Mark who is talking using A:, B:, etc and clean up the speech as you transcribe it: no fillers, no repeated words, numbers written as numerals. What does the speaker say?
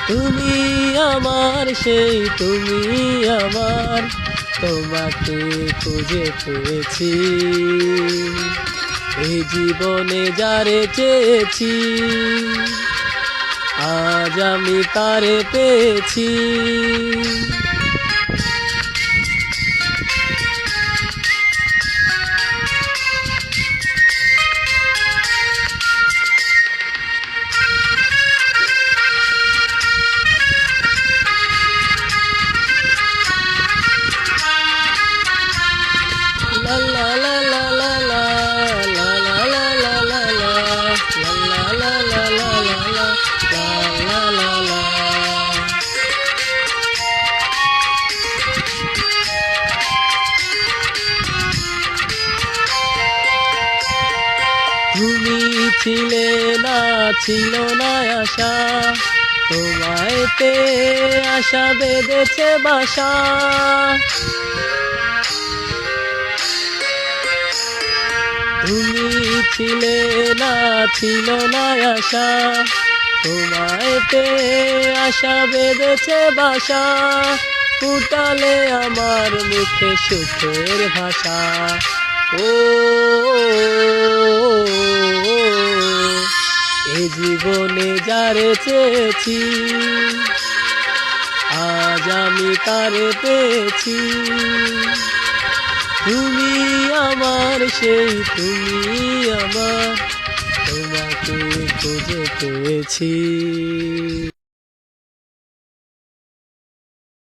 A: তুমি আমার সেই তুমি আমার, তোমাকে খুঁজে পেয়েছি। এই জীবনে যারে চেয়েছি, আজ আমি তারে পেয়েছি। লা লা লা লা লা লা, লা লা লা লা লা লা, লা লা লা লা লা লা, লা লা লা। তুমি ছিলে না, ছিল না আশা, তোমায় পেয়ে আশা বেঁধেছে বাসা। তুমি ছিলে না, ছিল না আশা, তোমায় পেয়ে আশা বেঁধেছে বাসা। ফুটালে আমার মুখে সুখের ভাষা। ও এ জীবনে যারে চেয়েছি, আজ আমি তারে পেয়েছি। তুমি আমার সেই তুমি আমার, তোমাকে খুঁজে পেয়েছি।